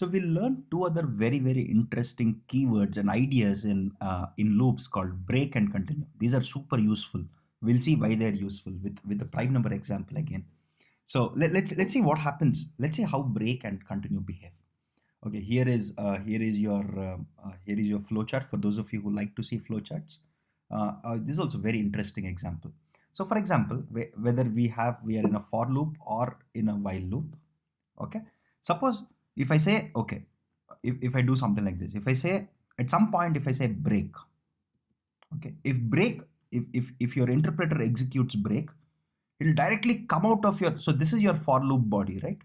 So we learned two other very interesting keywords and ideas in loops called break and continue. These are super useful. We'll see why they're useful with the prime number example again. So let's see what happens. Let's see how break and continue behave. Okay, here is your flowchart for those of you who like to see flowcharts. This is also a very interesting example. So for example, whether we are in a for loop or in a while loop. Okay, suppose if I say, okay, if I do something like this, if I say at some point, if I say break, okay, if your interpreter executes break, it will directly come out of your, so this is your for loop body, right?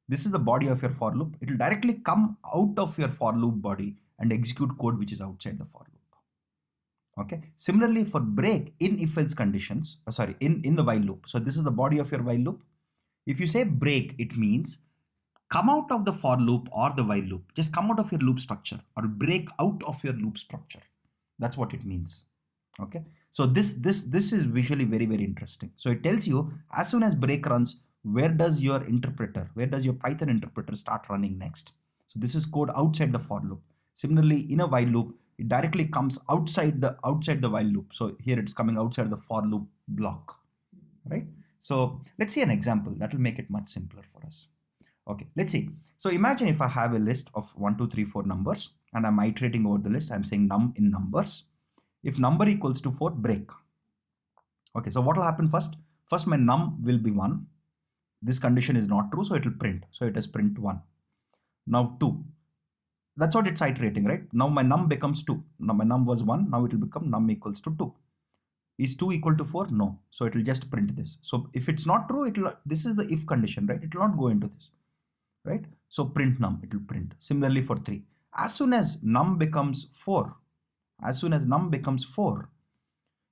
This is the body of your for loop. It will directly come out of your for loop body and execute code which is outside the for loop. Okay, similarly for break in if else conditions, in the while loop. So this is the body of your while loop. If you say break, it means come out of the for loop or the while loop. Just come out of your loop structure or break out of your loop structure. That's what it means. Okay, so this is visually very interesting. So it tells you as soon as break runs, where does your Python interpreter start running next. So this is code outside the for loop. Similarly, in a while loop, it directly comes outside the while loop. So here it's coming outside the for loop block, right? So let's see an example that will make it much simpler for us. Okay, let's see. So imagine if I have a list of 1, 2, 3, 4 numbers and I'm iterating over the list. I'm saying num in numbers. If number equals to 4, break. Okay, so what will happen first? First, my num will be 1. This condition is not true, so it will print. So it is print 1. Now 2. That's what it's iterating, right? Now my num becomes 2. Now my num was 1. Now it will become num equals to 2. Is 2 equal to 4? No. So it will just print this. So if it's not true, this is the if condition, right? It will not go into this, right? So print num, it will print. Similarly for 3. As soon as num becomes 4,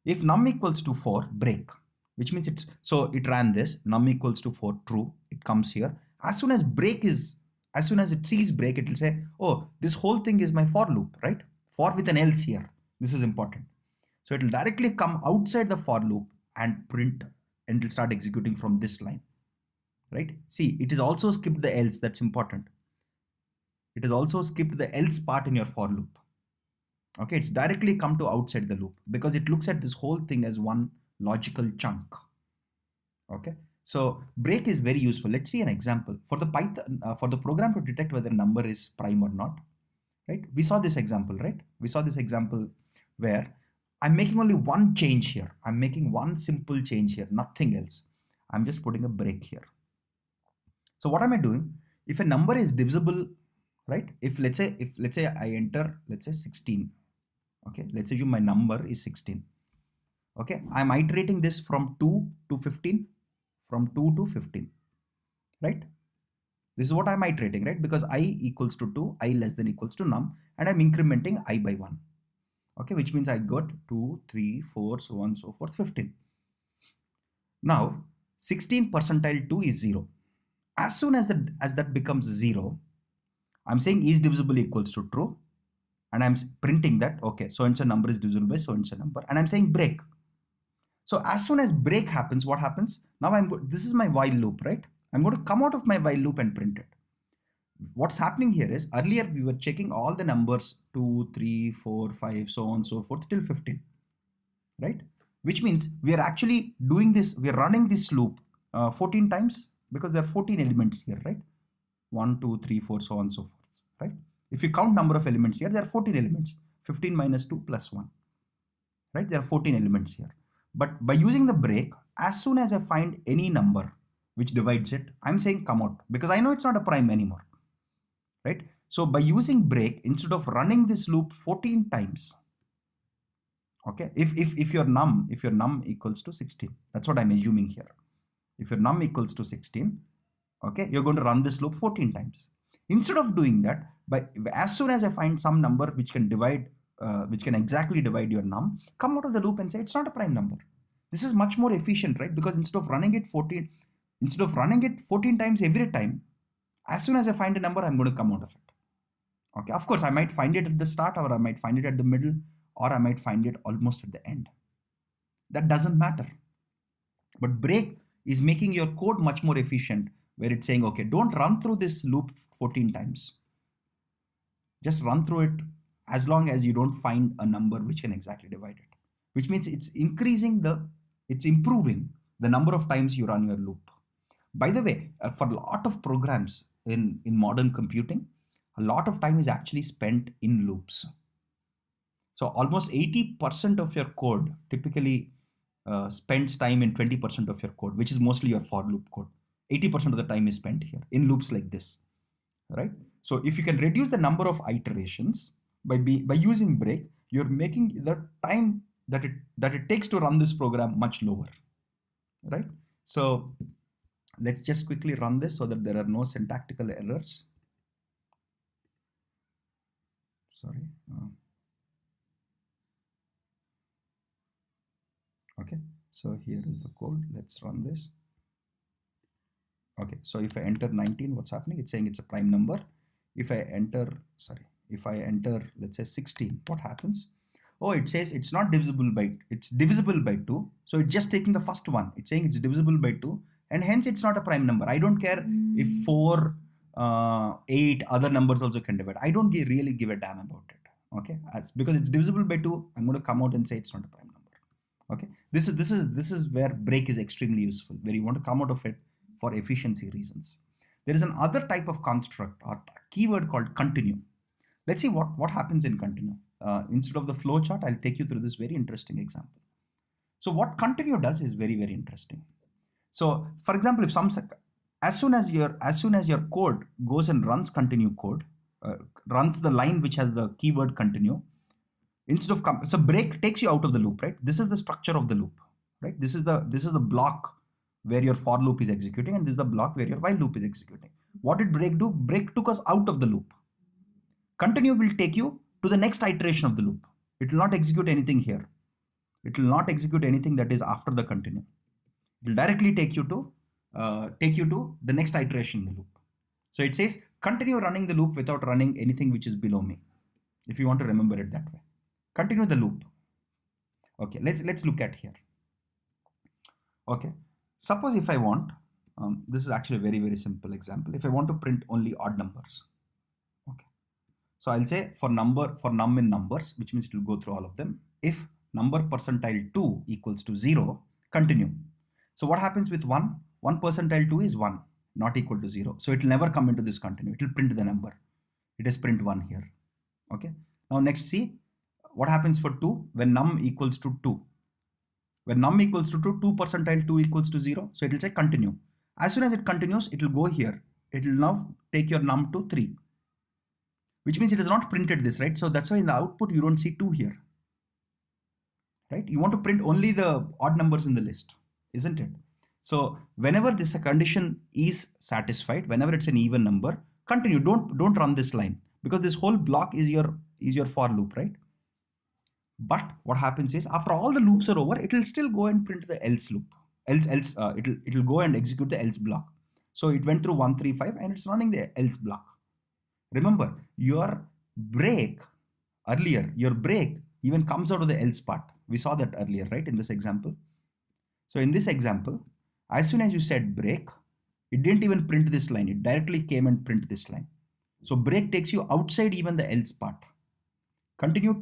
if num equals to 4, break, which means it ran this, num equals to 4, true, it comes here. As soon as it sees break, it will say, oh, this whole thing is my for loop, right? For with an else here. This is important. So it will directly come outside the for loop and print, and it will start executing from this line, right? See, it is also skipped the else. That's important. It has also skipped the else part in your for loop. Okay, it's directly come to outside the loop because it looks at this whole thing as one logical chunk. Okay, so break is very useful. Let's see an example for the Python, for the program to detect whether a number is prime or not, right? We saw this example, right? We saw this example where I'm making only one change here. I'm making one simple change here, nothing else. I'm just putting a break here. So what am I doing? If a number is divisible, right? If let's say I enter, let's say 16. Okay, let's assume my number is 16. Okay, I'm iterating this from 2 to 15, right? This is what I'm iterating, right? Because I equals to 2, I less than equals to num, and I'm incrementing I by 1. Okay, which means I got 2, 3, 4, so on, so forth, 15. Now, 16 percentile 2 is 0. As soon as that becomes 0, I'm saying is divisible equals to true, and I'm printing that, okay, so and so number is divisible by so and so number, and I'm saying break. So as soon as break happens, what happens? Now this is my while loop, right? I'm going to come out of my while loop and print it. What's happening here is earlier we were checking all the numbers 2, 3, 4, 5, so on, so forth till 15, right? Which means we are actually doing this, we are running this loop 14 times because there are 14 elements here, right? 1, 2, 3, 4, so on, so forth, right? If you count number of elements here, there are 14 elements. 15 minus 2 plus 1, right? There are 14 elements here. But by using the break, as soon as I find any number which divides it, I'm saying come out because I know it's not a prime anymore, right? So by using break, instead of running this loop 14 times, okay, if your num equals to 16, that's what I'm assuming here. If your num equals to 16, okay, you're going to run this loop 14 times. Instead of doing that, as soon as I find some number which can exactly divide your num, come out of the loop and say it's not a prime number. This is much more efficient, right? Because instead of running it 14 times every time, as soon as I find a number, I'm going to come out of it. Okay, of course, I might find it at the start, or I might find it at the middle, or I might find it almost at the end. That doesn't matter. But break is making your code much more efficient, where it's saying, okay, don't run through this loop 14 times. Just run through it as long as you don't find a number which can exactly divide it, which means it's improving the number of times you run your loop. By the way, for a lot of programs in modern computing, a lot of time is actually spent in loops. So almost 80% of your code typically spends time in 20% of your code, which is mostly your for loop code. 80% of the time is spent here in loops like this, right? So if you can reduce the number of iterations by using break, you're making the time that it takes to run this program much lower, right? So let's just quickly run this so that there are no syntactical errors. Sorry. Okay, so here is the code. Let's run this. Okay, so if I enter 19, what's happening? It's saying it's a prime number. If I enter, let's say 16, what happens? Oh, it says it's not divisible by, it's divisible by 2. So it's just taking the first one. It's saying it's divisible by 2, and hence it's not a prime number. I don't care if 4, 8 other numbers also can divide. I don't really give a damn about it. Okay, because it's divisible by 2, I'm going to come out and say it's not a prime number. Okay, this is where break is extremely useful, where you want to come out of it for efficiency reasons. There is another type of construct or keyword called continue. Let's see what happens in continue. Instead of the flowchart, I'll take you through this very interesting example. So what continue does is very, very interesting. So for example, if as soon as your code goes and runs continue code, runs the line which has the keyword continue, instead of so break takes you out of the loop, right? This is the structure of the loop, right? This is the block where your for loop is executing, and this is the block where your while loop is executing. What did break do? Break took us out of the loop. Continue will take you to the next iteration of the loop. It will not execute anything here. It will not execute anything that is after the continue. It will directly take you to the next iteration in the loop. So it says continue running the loop without running anything which is below me, if you want to remember it that way. Continue the loop. Okay, let's look at here. Okay, suppose if I want, this is actually a very, very simple example. If I want to print only odd numbers, okay, so I'll say for num in numbers, which means it will go through all of them. If number percentile 2 equals to 0, continue. So what happens with 1? 1 percentile 2 is 1, not equal to 0. So it will never come into this continue. It will print the number. It is print 1 here. Okay. Now next, see what happens for 2 when num equals to 2. When num equals to 2, 2 percentile 2 equals to 0. So it will say continue. As soon as it continues, it will go here. It will now take your num to 3, which means it has not printed this, right? So that's why in the output you don't see 2 here, right? You want to print only the odd numbers in the list, isn't it? So whenever this condition is satisfied, whenever it's an even number, continue. Don't run this line, because this whole block is your for loop, right? But what happens is after all the loops are over, it will still go and print the else loop. It'll go and execute the else block. So it went through 1, 3, 5, and it's running the else block. Remember, your break even comes out of the else part. We saw that earlier, right, in this example. So in this example, as soon as you said break, it didn't even print this line. It directly came and print this line. So break takes you outside even the else part. Continue,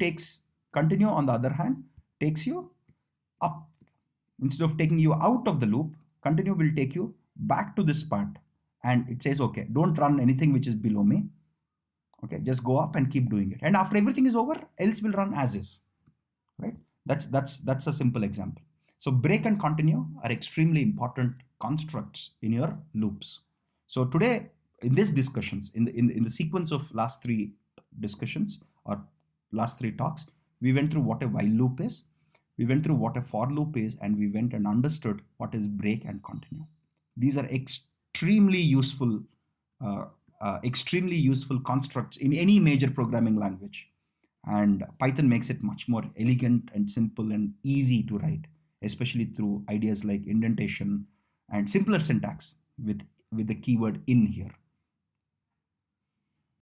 on the other hand, takes you up. Instead of taking you out of the loop, continue will take you back to this part. And it says, okay, don't run anything which is below me. Okay, just go up and keep doing it. And after everything is over, else will run as is, right? That's a simple example. So break and continue are extremely important constructs in your loops. So today, in these discussions, in the sequence of last 3 discussions or last 3 talks, we went through what a while loop is, we went through what a for loop is, and we went and understood what is break and continue. These are extremely useful constructs in any major programming language, and Python makes it much more elegant and simple and easy to write, especially through ideas like indentation and simpler syntax with the keyword in here.